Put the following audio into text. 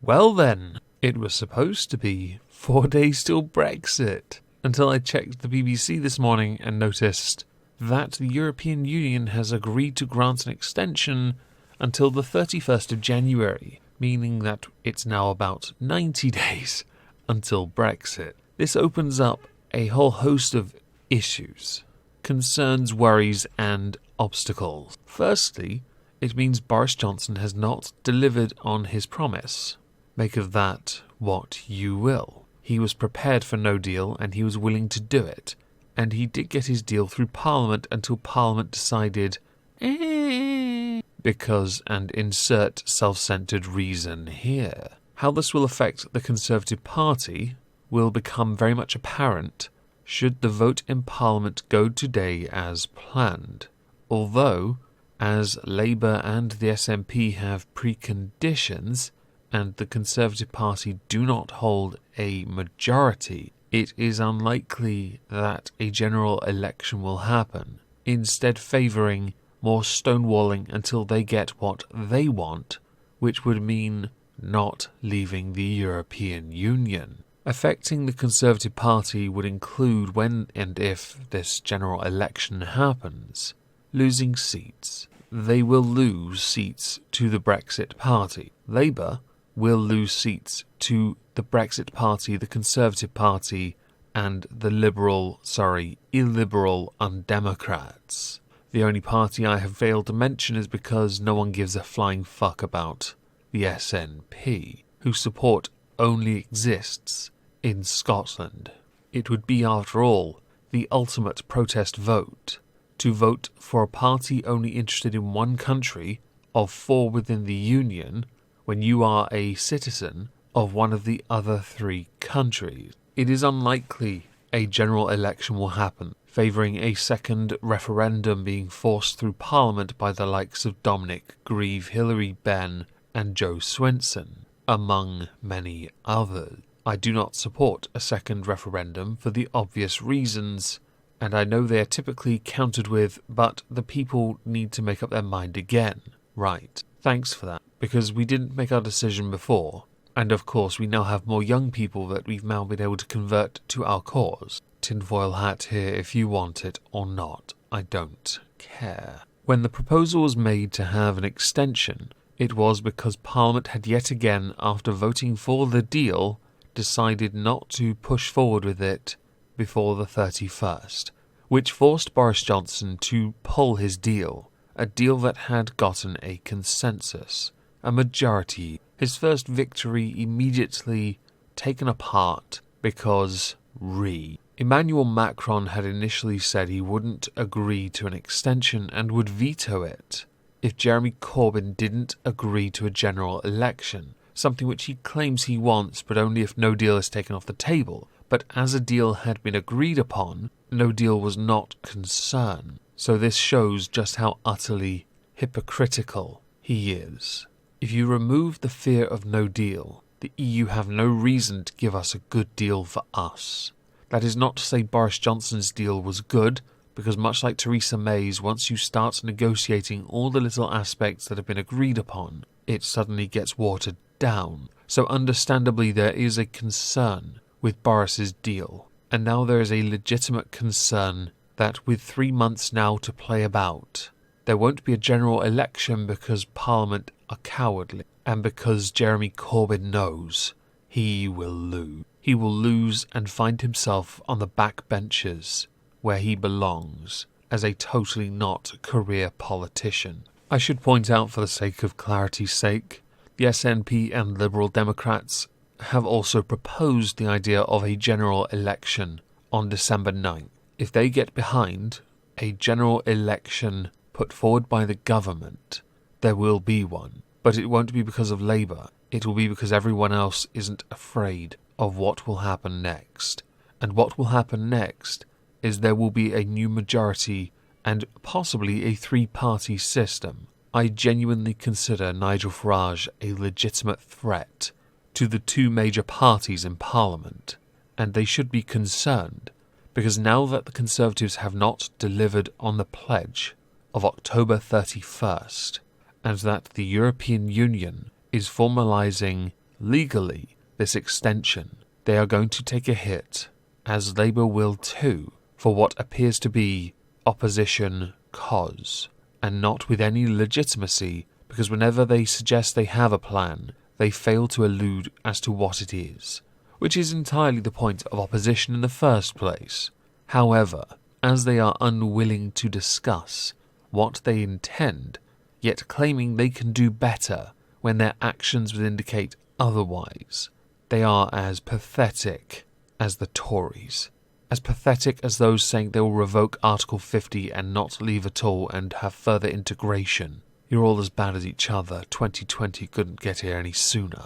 Well then, it was supposed to be 4 days till Brexit, until I checked the BBC this morning and noticed that the European Union has agreed to grant an extension until the 31st of January, meaning that it's now about 90 days until Brexit. This opens up a whole host of issues, concerns, worries and obstacles. Firstly, it means Boris Johnson has not delivered on his promise. Make of that what you will. He was prepared for no deal and he was willing to do it. And he did get his deal through Parliament until Parliament decided, because, and insert self-centred reason here. How this will affect the Conservative Party will become very much apparent should the vote in Parliament go today as planned. Although, as Labour and the SNP have preconditions, and the Conservative Party do not hold a majority, it is unlikely that a general election will happen, instead favouring more stonewalling until they get what they want, which would mean not leaving the European Union. Affecting the Conservative Party would include, when and if this general election happens, losing seats. They will lose seats to the Brexit Party. Labour will lose seats to the Brexit Party, the Conservative Party, and the illiberal undemocrats. The only party I have failed to mention is because no one gives a flying fuck about the SNP, whose support only exists in Scotland. It would be, after all, the ultimate protest vote, to vote for a party only interested in one country of 4 within the Union, when you are a citizen of one of the other 3 countries. It is unlikely a general election will happen, favouring a second referendum being forced through Parliament by the likes of Dominic Grieve, Hilary Benn and Joe Swinson, among many others. I do not support a second referendum for the obvious reasons, and I know they are typically countered with, but the people need to make up their mind again. Right, thanks for that. Because we didn't make our decision before, and of course we now have more young people that we've now been able to convert to our cause. Tinfoil hat here if you want it or not, I don't care. When the proposal was made to have an extension, it was because Parliament had yet again, after voting for the deal, decided not to push forward with it before the 31st, which forced Boris Johnson to pull his deal, a deal that had gotten a consensus. A majority, his first victory immediately taken apart because Emmanuel Macron had initially said he wouldn't agree to an extension and would veto it if Jeremy Corbyn didn't agree to a general election, something which he claims he wants, but only if no deal is taken off the table. But as a deal had been agreed upon, no deal was not concerned. So this shows just how utterly hypocritical he is. If you remove the fear of no deal, the EU have no reason to give us a good deal for us. That is not to say Boris Johnson's deal was good, because much like Theresa May's, once you start negotiating all the little aspects that have been agreed upon, it suddenly gets watered down. So understandably there is a concern with Boris's deal, and now there is a legitimate concern that with 3 months now to play about, there won't be a general election because Parliament are cowardly, and because Jeremy Corbyn knows he will lose. He will lose and find himself on the back benches where he belongs as a totally not career politician. I should point out, for the sake of clarity's sake, the SNP and Liberal Democrats have also proposed the idea of a general election on December 9th. If they get behind a general election put forward by the government, there will be one. But it won't be because of Labour. It will be because everyone else isn't afraid of what will happen next. And what will happen next is there will be a new majority and possibly a 3-party system. I genuinely consider Nigel Farage a legitimate threat to the 2 major parties in Parliament, and they should be concerned, because now that the Conservatives have not delivered on the pledge of October 31st, and that the European Union is formalising legally this extension, they are going to take a hit, as Labour will too, for what appears to be opposition cause, and not with any legitimacy, because whenever they suggest they have a plan, they fail to allude as to what it is, which is entirely the point of opposition in the first place. However, as they are unwilling to discuss what they intend, yet claiming they can do better when their actions would indicate otherwise, they are as pathetic as the Tories, as pathetic as those saying they will revoke Article 50 and not leave at all and have further integration. You're all as bad as each other. 2020 couldn't get here any sooner.